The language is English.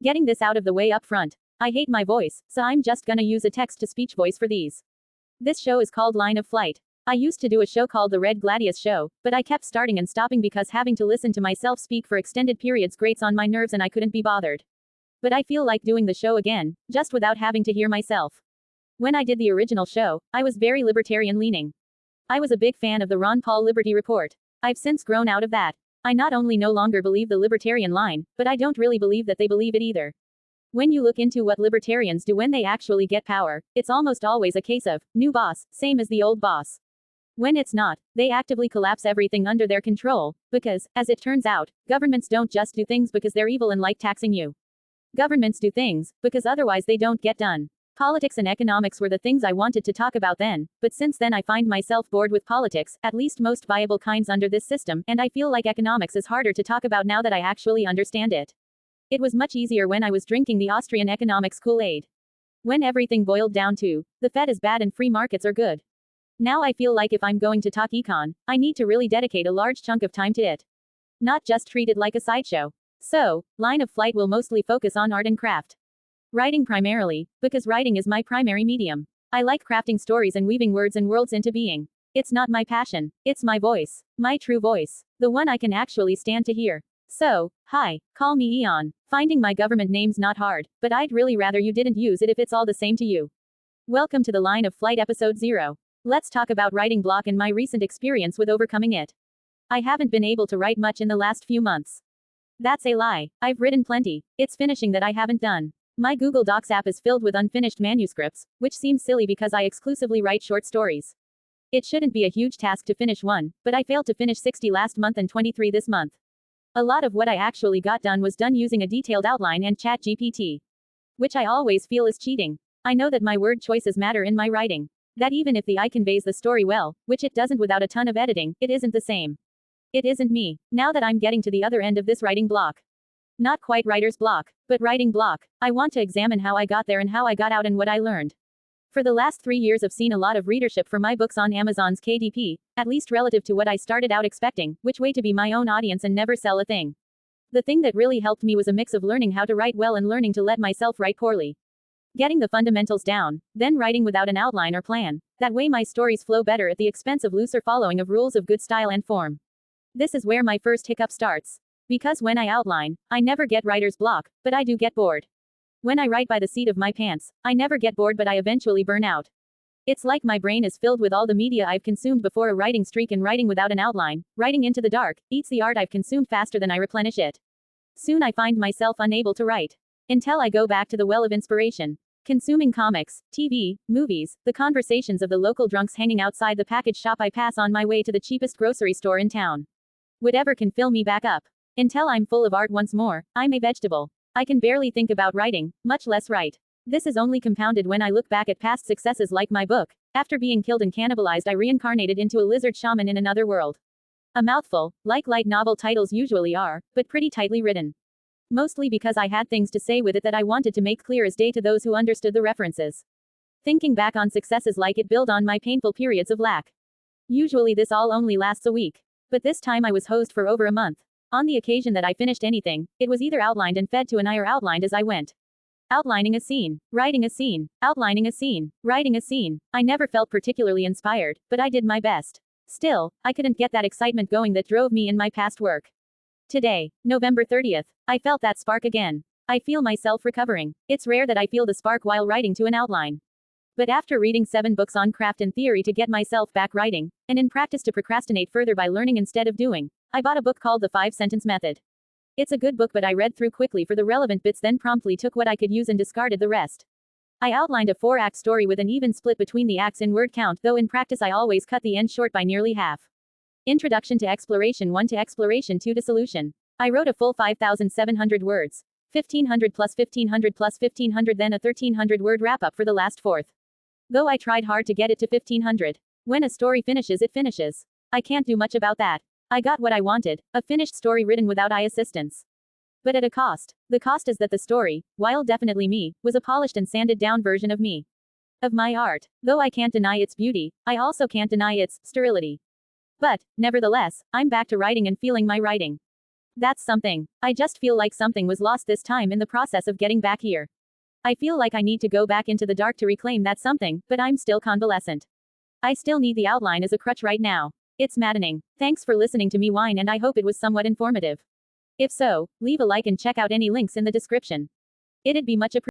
Getting this out of the way up front. I hate my voice, so I'm just gonna use a text-to-speech voice for these. This show is called Line of Flight. I used to do a show called The Red Gladius Show, but I kept starting and stopping because having to listen to myself speak for extended periods grates on my nerves and I couldn't be bothered. But I feel like doing the show again, just without having to hear myself. When I did the original show, I was very libertarian leaning. I was a big fan of the Ron Paul Liberty Report. I've since grown out of that. I not only no longer believe the libertarian line, but I don't really believe that they believe it either. When you look into what libertarians do when they actually get power, it's almost always a case of, new boss, same as the old boss. When it's not, they actively collapse everything under their control, because, as it turns out, governments don't just do things because they're evil and like taxing you. Governments do things, because otherwise they don't get done. Politics and economics were the things I wanted to talk about then, but since then I find myself bored with politics, at least most viable kinds under this system, and I feel like economics is harder to talk about now that I actually understand it. It was much easier when I was drinking the Austrian economics Kool-Aid. When everything boiled down to, the Fed is bad and free markets are good. Now I feel like if I'm going to talk econ, I need to really dedicate a large chunk of time to it. Not just treat it like a sideshow. So, Line of Flight will mostly focus on art and craft. Writing primarily, because writing is my primary medium. I like crafting stories and weaving words and worlds into being. It's not my passion, it's my voice. My true voice. The one I can actually stand to hear. So, hi, call me Eon. Finding my government name's not hard, but I'd really rather you didn't use it if it's all the same to you. Welcome to the Line of Flight episode 0. Let's talk about writing block and my recent experience with overcoming it. I haven't been able to write much in the last few months. That's a lie. I've written plenty. It's finishing that I haven't done. My Google Docs app is filled with unfinished manuscripts, which seems silly because I exclusively write short stories. It shouldn't be a huge task to finish one, but I failed to finish 60 last month and 23 this month. A lot of what I actually got done was done using a detailed outline and ChatGPT. Which I always feel is cheating. I know that my word choices matter in my writing. That even if the I conveys the story well, which it doesn't without a ton of editing, it isn't the same. It isn't me. Now that I'm getting to the other end of this writing block. Not quite writer's block, but writing block, I want to examine how I got there and how I got out and what I learned. For the last 3 years I've seen a lot of readership for my books on Amazon's KDP, at least relative to what I started out expecting, which way to be my own audience and never sell a thing. The thing that really helped me was a mix of learning how to write well and learning to let myself write poorly. Getting the fundamentals down, then writing without an outline or plan. That way my stories flow better at the expense of looser following of rules of good style and form. This is where my first hiccup starts. Because when I outline, I never get writer's block, but I do get bored. When I write by the seat of my pants, I never get bored but I eventually burn out. It's like my brain is filled with all the media I've consumed before a writing streak and writing without an outline, writing into the dark, eats the art I've consumed faster than I replenish it. Soon I find myself unable to write. Until I go back to the well of inspiration. Consuming comics, TV, movies, the conversations of the local drunks hanging outside the package shop I pass on my way to the cheapest grocery store in town. Whatever can fill me back up. Until I'm full of art once more, I'm a vegetable. I can barely think about writing, much less write. This is only compounded when I look back at past successes like my book. After being killed and cannibalized I reincarnated into a lizard shaman in another world. A mouthful, like light novel titles usually are, but pretty tightly written. Mostly because I had things to say with it that I wanted to make clear as day to those who understood the references. Thinking back on successes like it build on my painful periods of lack. Usually this all only lasts a week. But this time I was hosed for over a month. On the occasion that I finished anything, it was either outlined and fed to an eye or outlined as I went. Outlining a scene, writing a scene, outlining a scene, writing a scene. I never felt particularly inspired, but I did my best. Still, I couldn't get that excitement going that drove me in my past work. Today, November 30th, I felt that spark again. I feel myself recovering. It's rare that I feel the spark while writing to an outline. But after reading 7 books on craft and theory to get myself back writing, and in practice to procrastinate further by learning instead of doing, I bought a book called The 5-Sentence Method. It's a good book but I read through quickly for the relevant bits then promptly took what I could use and discarded the rest. I outlined a 4-act story with an even split between the acts in word count though in practice I always cut the end short by nearly half. Introduction to Exploration 1 to Exploration 2 to Solution. I wrote a full 5,700 words. 1,500 plus 1,500 plus 1,500 then a 1,300 word wrap up for the last fourth. Though I tried hard to get it to 1,500. When a story finishes it finishes. I can't do much about that. I got what I wanted, a finished story written without eye assistance. But at a cost. The cost is that the story, while definitely me, was a polished and sanded down version of me. Of my art. Though I can't deny its beauty, I also can't deny its sterility. But, nevertheless, I'm back to writing and feeling my writing. That's something. I just feel like something was lost this time in the process of getting back here. I feel like I need to go back into the dark to reclaim that something, but I'm still convalescent. I still need the outline as a crutch right now. It's maddening. Thanks for listening to me whine, and I hope it was somewhat informative. If so, leave a like and check out any links in the description. It'd be much appreciated.